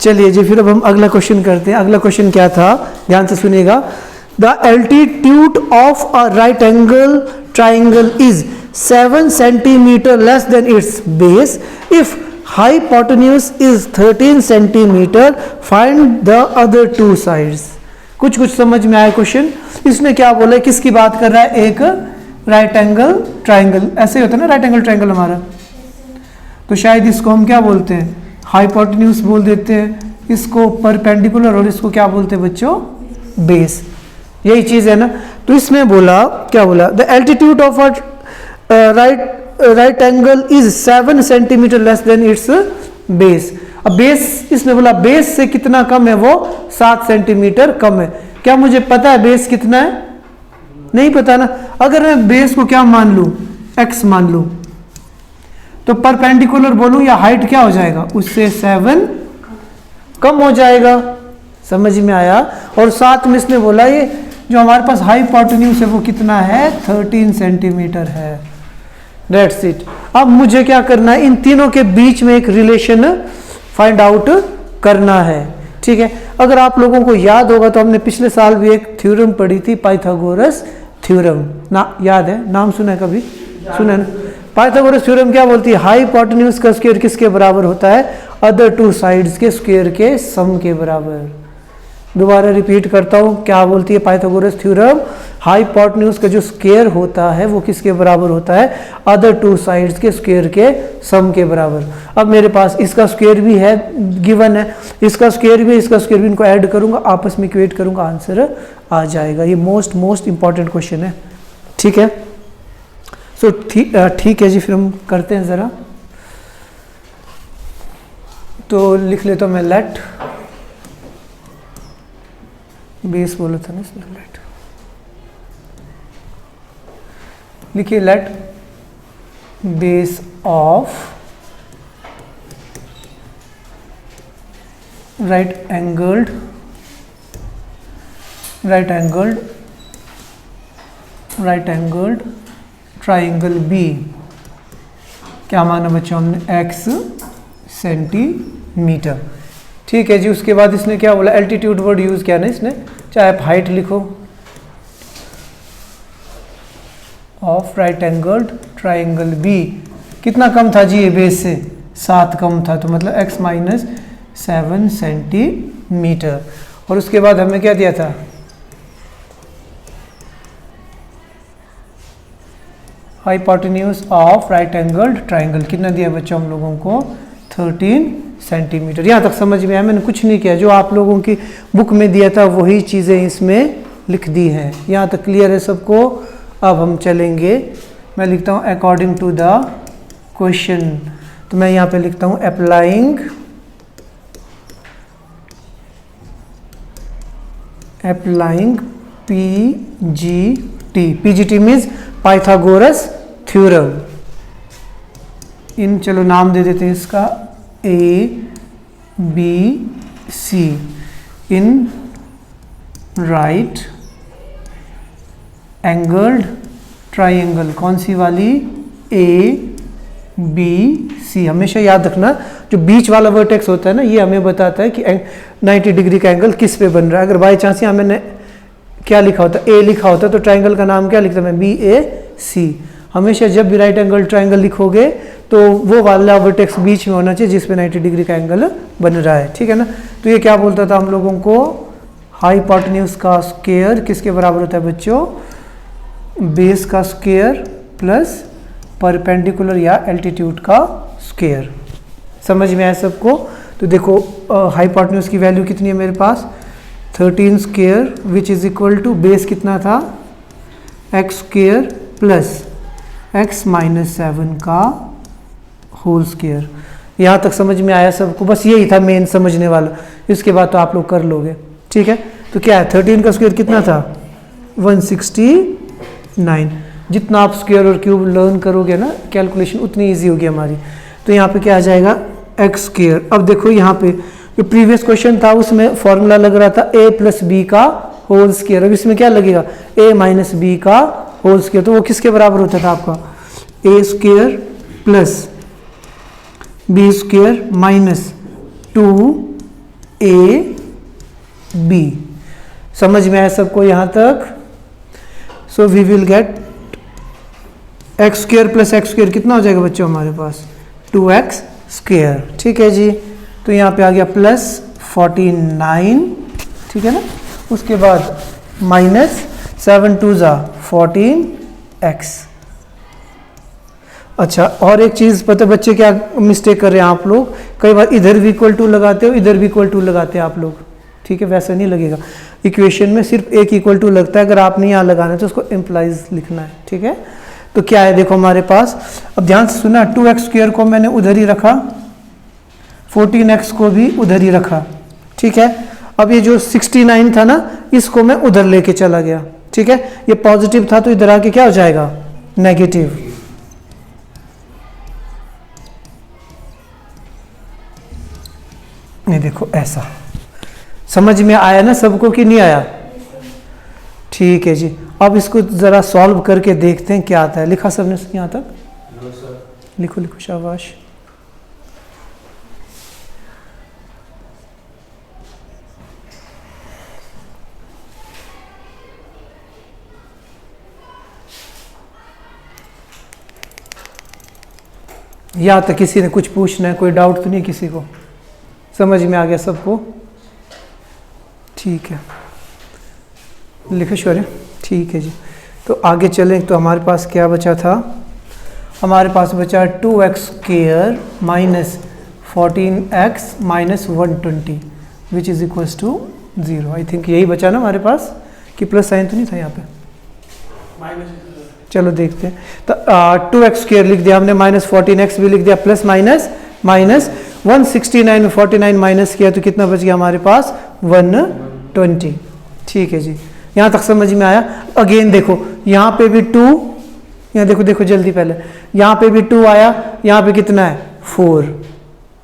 चलिए जी, फिर अब हम अगला क्वेश्चन करते हैं। अगला क्वेश्चन क्या था, ध्यान से सुनिएगा। The altitude of a right angle triangle is 7 centimetre less than it's base if hypotenuse is 13 centimetre, find the other two sides. कुछ समझ में आया क्वेश्चन? इसने क्या बोला है, किसकी बात कर रहा है? एक राइट एंगल ट्राइंगल, ऐसे ही होता है ना राइट एंगल ट्राइंगल हमारा, तो शायद इसको हम क्या बोलते हैं? हाइपोटेन्यूज बोल देते हैं, इसको परपेंडिकुलर, और इसको क्या बोलते हैं बच्चों? बेस। यही चीज है ना। तो इसमें बोला, क्या बोला? The altitude of a right angle is 7 centimetre less than it's base. अब बेस, इसने बोला बेस से कितना कम है? वो 7 सेंटीमीटर कम है। क्या मुझे पता है बेस कितना है? नहीं पता ना। अगर मैं बेस को क्या मान लूं? x मान लूं, तो परपेंडिकुलर बोलूं या हाइट क्या हो जाएगा? उससे 7 कम हो जाएगा। समझ में आया? और साथ में इसने बोला ये जो हमारे पास हाइपोटेन्यूज है वो कितना है? 13 सेंटीमीटर है। That's it. अब मुझे क्या करना है? इन तीनों के बीच में एक रिलेशन फाइंड आउट करना है। ठीक है। अगर आप लोगों को याद होगा तो हमने पिछले साल भी एक थ्योरम पढ़ी थी, पाइथागोरस थ्योरम ना, याद है? नाम सुना है कभी? सुना है ना? पाइथागोरस थ्योरम क्या बोलती है? हाइपोटेन्यूज का स्क्वायर किसके बराबर होता है? अदर टू साइड्स के स्क्वायर के सम के बराबर। दोबारा रिपीट करता हूं, क्या बोलती है पाइथागोरस थ्योरम? हाइपोटेन्यूज का जो स्क्वायर होता है वो किसके बराबर होता है? अदर टू साइड्स के स्क्वायर के सम के बराबर। अब मेरे पास इसका स्क्वायर भी है, गिवन है, इसका स्क्वायर भी, इसका स्क्वायर भी, इनको ऐड करूंगा, आपस में इक्वेट करूंगा, आंसर आ जाएगा। ये मोस्ट इंपॉर्टेंट क्वेश्चन है। ठीक है। सो ठीक है जी, फिर हम करते हैं ज़रा। तो लिख लेता हूँ मैं, लेट बेस बोला था ना इसमें, लेट लिखिए, let base of right angled triangle B, क्या माना बच्चों हमने? x centimetre. ठीक है जी। उसके बाद इसने क्या बोला? एल्टीट्यूड वर्ड यूज किया ना इसने, चाहे आप हाइट लिखो, of right angled triangle B कितना कम था जी? ये बेस से 7 कम था, तो मतलब x माइनस 7 सेंटीमीटर। और उसके बाद हमें क्या दिया था? Hypotenuse of right angled triangle कितना दिया बच्चों हम लोगों को? 13 सेंटीमीटर। यहाँ तक समझ में आया? मैंने कुछ नहीं किया, जो आप लोगों की बुक में दिया था वही चीज़ें इसमें लिख दी हैं। यहाँ तक क्लियर है सबको? अब हम चलेंगे, मैं लिखता हूँ अकॉर्डिंग टू द क्वेश्चन। तो मैं यहाँ पे लिखता हूँ applying PGT means Pythagoras theorem. In, चलो नाम दे देते हैं इसका ABC, in right angled triangle. कौन सी वाली? ABC। हमेशा याद रखना, जो बीच वाला वर्टेक्स होता है ना, ये हमें बताता है कि 90 डिग्री का एंगल किस पे बन रहा है। अगर बाई चांस यहाँ मैंने क्या लिखा होता? A लिखा होता, तो ट्राइंगल का नाम क्या लिखता मैं? BAC। हमेशा जब भी राइट एंगल ट्राइंगल लिखोगे तो वो वाला वर्टेक्स बीच में होना चाहिए जिसपे 90 डिग्री का एंगल बन रहा है। ठीक है ना। तो ये क्या बोलता था हम लोगों को? हाइपोटेन्यूज का स्क्वायर किसके बराबर होता है बच्चों? बेस का स्क्वायर प्लस परपेंडिकुलर या एल्टीट्यूड का स्क्वायर। समझ में आया सबको? तो देखो हाइपोटेन्यूज की वैल्यू कितनी है मेरे पास? 13 square which is equal to base कितना था? x square plus x minus 7 का होल स्क्वायर। यहाँ तक समझ में आया सबको? बस यही था मेन समझने वाला, इसके बाद तो आप लोग कर लोगे। ठीक है। तो क्या है? 13 का स्क्वायर कितना था? 169। जितना आप स्क्वायर और क्यूब लर्न करोगे ना, कैलकुलेशन उतनी इजी होगी हमारी। तो यहाँ पे क्या आ जाएगा? x square. अब देखो यहाँ पे जो प्रीवियस क्वेश्चन था उसमें फॉर्मूला लग रहा था a प्लस बी का होल स्क्वायर। अब इसमें क्या लगेगा? a माइनस बी का होल स्क्वायर। तो वो किसके बराबर होता था आपका? a square plus B square minus 2 A B. समझ में आया सबको यहाँ तक? So we will get X square plus X square कितना हो जाएगा बच्चों हमारे पास? 2x square. ठीक है जी, तो यहाँ पे आ गया प्लस 49, ठीक है ना। उसके बाद माइनस 7 2 ज़ा 14x। अच्छा, और एक चीज़ पता बच्चे क्या मिस्टेक कर रहे हैं आप लोग, कई बार इधर भी इक्वल टू लगाते हो, इधर भी इक्वल टू लगाते हैं आप लोग। ठीक है, वैसा नहीं लगेगा। इक्वेशन में सिर्फ एक इक्वल टू लगता है, अगर आपने यहाँ लगाना है तो उसको इम्प्लाइज लिखना है। ठीक है, तो क्या है देखो हमारे पास, अब ध्यान से सुना, 2x स्क्वायर को मैंने उधर ही रखा, 14x को भी उधर ही रखा। ठीक है, अब ये जो 69 था ना, इसको मैं उधर लेके चला गया। ठीक है, ये पॉजिटिव था तो इधर आके क्या हो जाएगा? नेगेटिव। ये देखो ऐसा, समझ में आया ना सबको कि नहीं आया? ठीक है जी, अब इसको ज़रा सॉल्व करके देखते हैं क्या आता है। लिखा सबने यहाँ तक? लिखो लिखो, शाबाश। यहाँ तक किसी ने कुछ पूछना है? कोई डाउट तो नहीं किसी को? समझ में आ गया सबको? ठीक है, लिखो शौर्य। ठीक है जी, तो आगे चलें। तो हमारे पास क्या बचा था? हमारे पास बचा 2x square minus 14x minus 120 which is equals to 0। I think यही बचा ना हमारे पास, कि प्लस साइन तो नहीं था यहाँ पे? चलो देखते हैं। तो 2x स्क्वायर लिख दिया हमने, माइनस 14x भी लिख दिया, प्लस माइनस माइनस 169 में 49 माइनस किया तो कितना बच गया हमारे पास? 120। ठीक है जी, यहाँ तक समझ में आया? अगेन देखो, यहाँ पे भी 2, यहाँ देखो देखो जल्दी, पहले यहाँ पे भी 2 आया, यहाँ पे कितना है? 4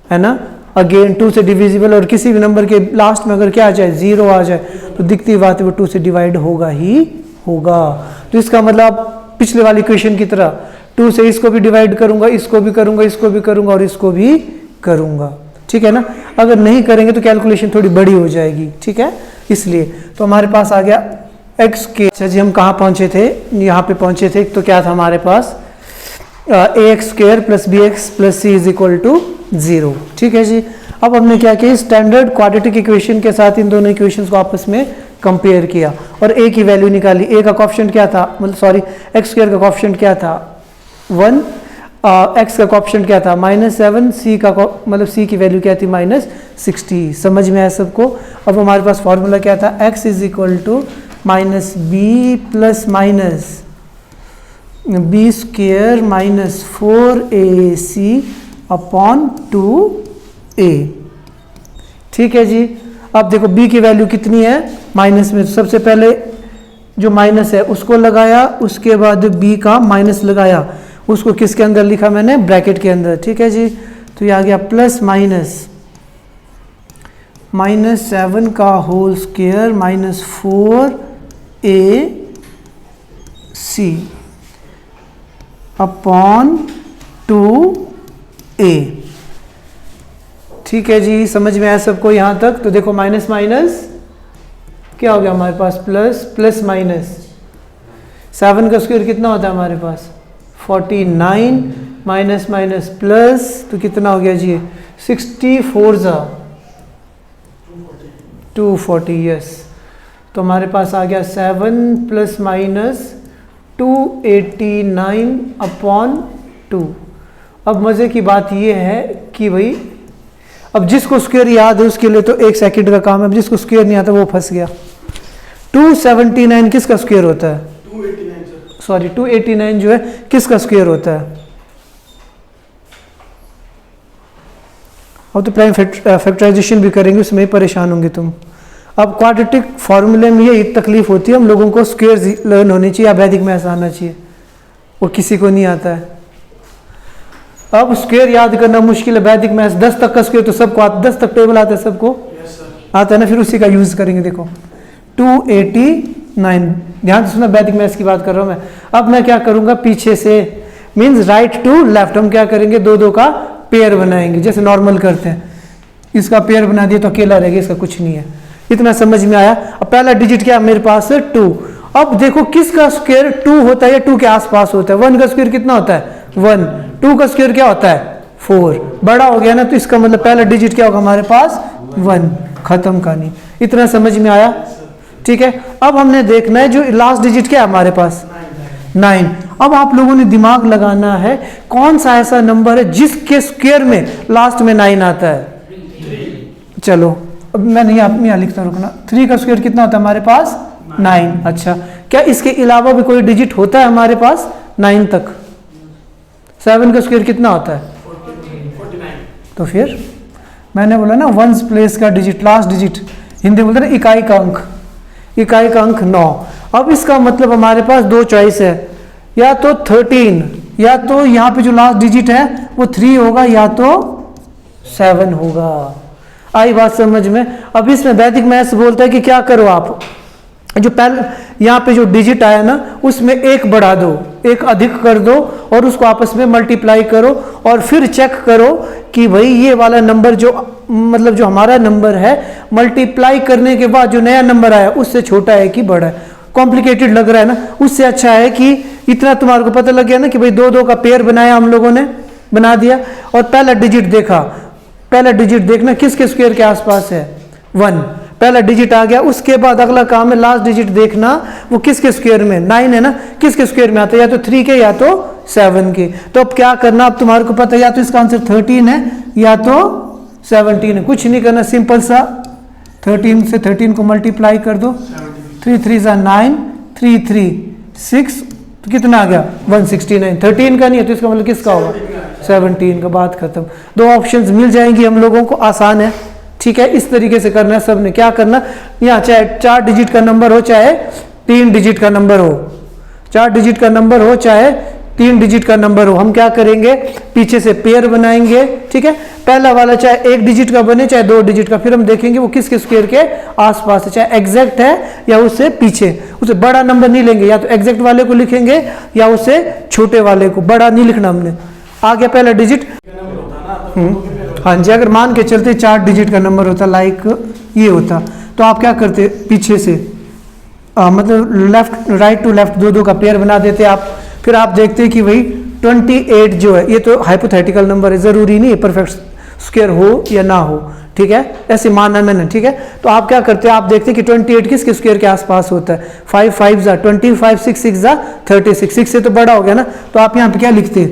है ना। अगेन 2 से डिविजिबल, और किसी भी नंबर के लास्ट में अगर क्या आ जाए? 0 आ जाए, तो दिखती बात है वो 2 से डिवाइड होगा ही होगा। तो इसका मतलब पिछले वाली इक्वेशन की तरह 2 से इसको भी डिवाइड करूंगा, इसको भी करूंगा, इसको भी करूंगा और इसको भी करूंगा। ठीक है ना। अगर नहीं करेंगे तो कैलकुलेशन थोड़ी बड़ी हो जाएगी। ठीक है, इसलिए तो हमारे पास आ गया x के। अच्छा जी, हम कहाँ पहुंचे थे? यहाँ पे पहुंचे थे। तो क्या था हमारे पास? ax square plus bx plus c is equal to 0। ठीक है जी, अब हमने क्या किया? स्टैंडर्ड क्वाड्रेटिक इक्वेशन के साथ इन दोनों इक्वेशंस को आपस में कंपेयर किया और a की वैल्यू निकाली। a का कोएफिशिएंट क्या था? मतलब सॉरी, x स्क्वायर का कोएफिशिएंट क्या था? 1, x का कोएफिशिएंट क्या था? -7, c का मतलब c की वैल्यू क्या थी? -60। समझ में आया सबको? अब हमारे पास फॉर्मूला क्या था? x is equal to minus B plus minus B square minus 4ac upon 2a। ठीक है जी, अब देखो b की वैल्यू कितनी है? माइनस में। सबसे पहले जो माइनस है उसको लगाया, उसके बाद b का माइनस लगाया, उसको किसके अंदर लिखा मैंने? ब्रैकेट के अंदर। ठीक है जी, तो ये आ गया प्लस माइनस -7 का whole square minus 4ac upon 2a। ठीक है जी, समझ में आया सबको यहाँ तक? तो देखो माइनस माइनस क्या हो गया हमारे पास? प्लस, प्लस माइनस 7 का स्क्वायर कितना होता है हमारे पास? 49 माइनस माइनस प्लस, तो कितना हो गया जी? 64 ज़ा 240। यस, तो हमारे पास आ गया 7 प्लस माइनस 289 अपॉन 2। अब मज़े की बात यह है कि भाई अब जिसको स्क्वायर याद है उसके लिए तो 1 सेकंड का काम है, अब जिसको स्क्वायर नहीं आता वो फंस गया। 279 किसका स्क्वायर होता है? 289 सॉरी 289 जो है किसका स्क्वायर होता है? अब तो प्राइम फैक्टराइजेशन भी करेंगे, उसमें ही परेशान होंगे तुम। अब क्वाड्रेटिक फार्मूले में ये तकलीफ होती है, हम लोगों को स्क्वायर लर्न होनी चाहिए या वैदिक मैथ्स आना चाहिए, वो किसी को नहीं आता है। अब स्क्वायर याद करना मुश्किल है, वैदिक मैथ्स 10 तक का स्क्वायर तो सबको आता, 10 तक टेबल आता है सबको? आता है ना, फिर उसी का यूज करेंगे। देखो 289, ध्यान से सुना, वैदिक मैथ्स की बात कर रहा हूं मैं। अब मैं क्या करूंगा? पीछे से मीन्स राइट टू लेफ्ट, हम क्या करेंगे? 2 2 का पेयर बनाएंगे जैसे नॉर्मल करते हैं। इसका पेयर बना दिया तो अकेला रहेगा, इसका कुछ नहीं है। इतना समझ में आया। अब पहला डिजिट क्या है मेरे पास, 2। अब देखो किसका स्क्वायर 2 होता है या 2 के आसपास होता है। 1 का स्क्वायर कितना होता है 1, 2 का स्क्वायर क्या होता है 4, बड़ा हो गया ना, तो इसका मतलब पहला डिजिट क्या होगा हमारे पास 1, खत्म कहानी। इतना समझ में आया, ठीक है। अब हमने देखना है जो लास्ट डिजिट क्या है हमारे पास 9। अब आप लोगों ने दिमाग लगाना है कौन सा ऐसा नंबर है जिसके स्क्वायर में लास्ट में 9 आता है। चलो अब मैं यहाँ लिखता रुकना, 3 का स्क्वायर कितना होता है हमारे पास 9। अच्छा, क्या इसके अलावा भी कोई डिजिट होता है हमारे पास 9 तक? 7 का स्क्वायर कितना होता है 49। तो फिर मैंने बोला ना वंस प्लेस का डिजिट, लास्ट डिजिट, हिंदी बोलते ना इकाई का अंक, इकाई का अंक 9। अब इसका मतलब हमारे पास 2 चॉइस है, या तो 13, या तो यहाँ पे जो लास्ट डिजिट है वो 3 होगा, या तो 7 होगा। आई बात समझ में? अब इसमें वैदिक मैथ्स बोलता है कि क्या करो आप, जो पहले यहाँ पे जो डिजिट आया ना उसमें एक बढ़ा दो, एक अधिक कर दो और उसको आपस में मल्टीप्लाई करो और फिर चेक करो कि भाई ये वाला नंबर जो मतलब जो हमारा नंबर है मल्टीप्लाई करने के बाद जो नया नंबर आया उससे छोटा है कि बड़ा है। कॉम्प्लिकेटेड लग रहा है ना, उससे अच्छा है कि इतना तुम्हारे को पता लग गया ना कि भाई 2-2 का पेयर बनाया हम लोगों ने, बना दिया और पहला डिजिट देखा। पहला डिजिट देखना किसके स्क्वायर के आसपास है 1, पहला डिजिट आ गया। उसके बाद अगला काम है लास्ट डिजिट देखना वो किसके स्क्वायर में 9 है ना, किसके स्क्वायर में आता है, या तो 3 के या तो 7 के। तो अब क्या करना, अब तुम्हारे को पता है या तो इसका आंसर 13 है या तो 17 है। कुछ नहीं करना, सिंपल सा 13 से 13 को मल्टीप्लाई कर दो, 3 3 9, 3 3 6, तो कितना आ गया 169। 13 का नहीं है तो इसका मतलब किसका होगा 17 का। बात खत्म। 2 ऑप्शंस मिल जाएंगी हम लोगों को, आसान है, ठीक है। इस तरीके से करना है सबने। क्या करना, यहाँ चाहे 4 डिजिट का नंबर हो चाहे 3 डिजिट का नंबर हो, 4 डिजिट का नंबर हो चाहे 3 डिजिट का नंबर हो, हम क्या करेंगे पीछे से पेयर बनाएंगे, ठीक है। पहला वाला चाहे 1 डिजिट का बने चाहे 2 डिजिट का, फिर हम देखेंगे वो किसके स्क्वायर के आसपास है, चाहे एग्जैक्ट है या उससे पीछे। उसे बड़ा नंबर नहीं लेंगे, या तो एग्जैक्ट वाले को लिखेंगे या उससे छोटे वाले को, बड़ा नहीं लिखना हमने। आ गया पहला डिजिट। हाँ जी, अगर मान के चलते 4 डिजिट का नंबर होता लाइक ये होता तो आप क्या करते, पीछे से मतलब लेफ्ट राइट टू लेफ्ट 2-2 का पेयर बना देते आप। फिर आप देखते कि भाई 28 जो है ये तो हाइपोथेटिकल नंबर है, ज़रूरी नहीं है परफेक्ट स्क्वायर हो या ना हो, ठीक है, ऐसे मानना मैंने, ठीक है। तो आप क्या करते हैं, आप देखते कि 28 किसके स्क्वायर के आसपास होता है, 5 5 25, 6 6 36, 6 से तो बड़ा हो गया ना, तो आप यहाँ पे क्या लिखते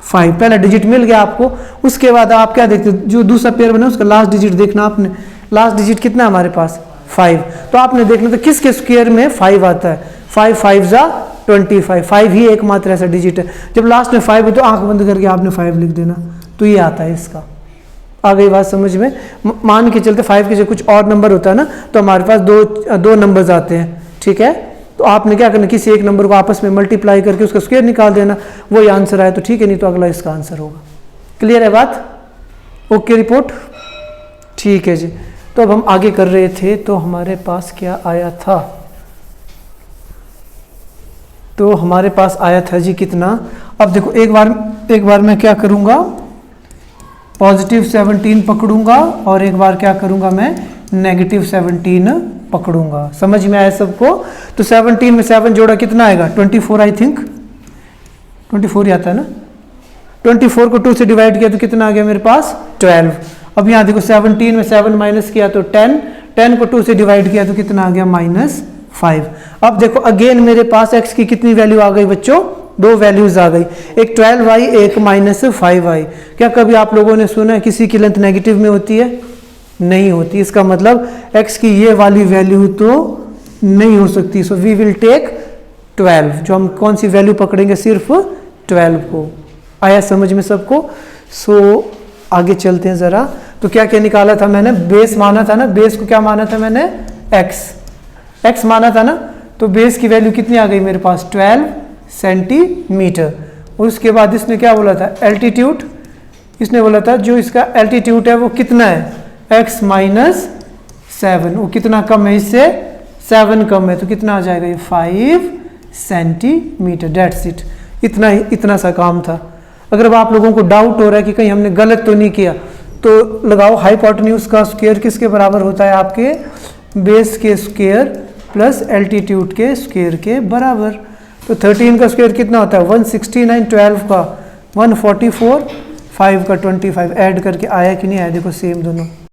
5, पहला डिजिट मिल गया आपको। उसके बाद आप क्या देखते, जो दूसरा पेयर बना उसका लास्ट डिजिट देखना आपने, लास्ट डिजिट कितना है हमारे पास 5, तो आपने देखना था किसके स्क्वायर में 5 आता है, 5 5 25, 5 ही एकमात्र ऐसा डिजिट है। जब लास्ट में 5 है तो आंख बंद करके आपने 5 लिख देना, तो ये आता है इसका। आ गई बात समझ में? मान के चलते 5 के जो कुछ और नंबर होता है ना तो हमारे पास दो नंबर्स आते हैं, ठीक है। तो आपने क्या करना, किसी एक नंबर को आपस में मल्टीप्लाई करके उसका स्क्वायर निकाल देना, वही आंसर आए तो ठीक है, नहीं तो अगला इसका आंसर होगा। क्लियर है बात? ओके रिपोर्ट, ठीक है जी। तो अब हम आगे कर रहे थे, तो हमारे पास क्या आया था, तो हमारे पास आया था जी कितना। अब देखो एक बार मैं क्या करूँगा, पॉजिटिव 17 पकड़ूंगा और एक बार क्या करूँगा मैं नेगेटिव 17 पकड़ूंगा। समझ में आया सबको? तो 17 में 7 जोड़ा कितना आएगा 24, आई थिंक 24 ही आता है ना। 24 को 2 से डिवाइड किया तो कितना आ गया मेरे पास 12। अब यहाँ देखो 17 में 7 माइनस किया तो 10, 10 को 2 से डिवाइड किया तो कितना आ गया -5। अब देखो अगेन मेरे पास x की कितनी वैल्यू आ गई बच्चों, 2 वैल्यूज आ गई, एक 12y एक -5y। क्या कभी आप लोगों ने सुना है किसी की लेंथ नेगेटिव में होती है? नहीं होती। इसका मतलब x की ये वाली वैल्यू तो नहीं हो सकती। सो वी विल टेक 12, जो हम कौन सी वैल्यू पकड़ेंगे, सिर्फ 12 को। आया समझ में सबको? सो आगे चलते हैं ज़रा। तो क्या क्या निकाला था मैंने, बेस माना था ना, बेस को क्या माना था मैंने x माना था ना, तो बेस की वैल्यू कितनी आ गई मेरे पास 12 सेंटीमीटर। और उसके बाद इसने क्या बोला था, एल्टीट्यूड, इसने बोला था जो इसका एल्टीट्यूड है वो कितना है x - 7, वो कितना कम है इससे 7 कम है, तो कितना आ जाएगा ये 5 सेंटीमीटर। डेट्स इट, इतना सा काम था। अगर अब आप लोगों को डाउट हो रहा है कि कहीं हमने गलत तो नहीं किया तो लगाओ हाइपोटेन्यूज का स्क्वायर किसके बराबर होता है, आपके बेस के स्क्वायर प्लस एल्टीट्यूड के स्क्वायर के बराबर। तो 13 का स्क्वायर कितना होता है 169, 12 का 144, 5 का 25, ऐड करके आया कि नहीं आया, देखो सेम दोनों।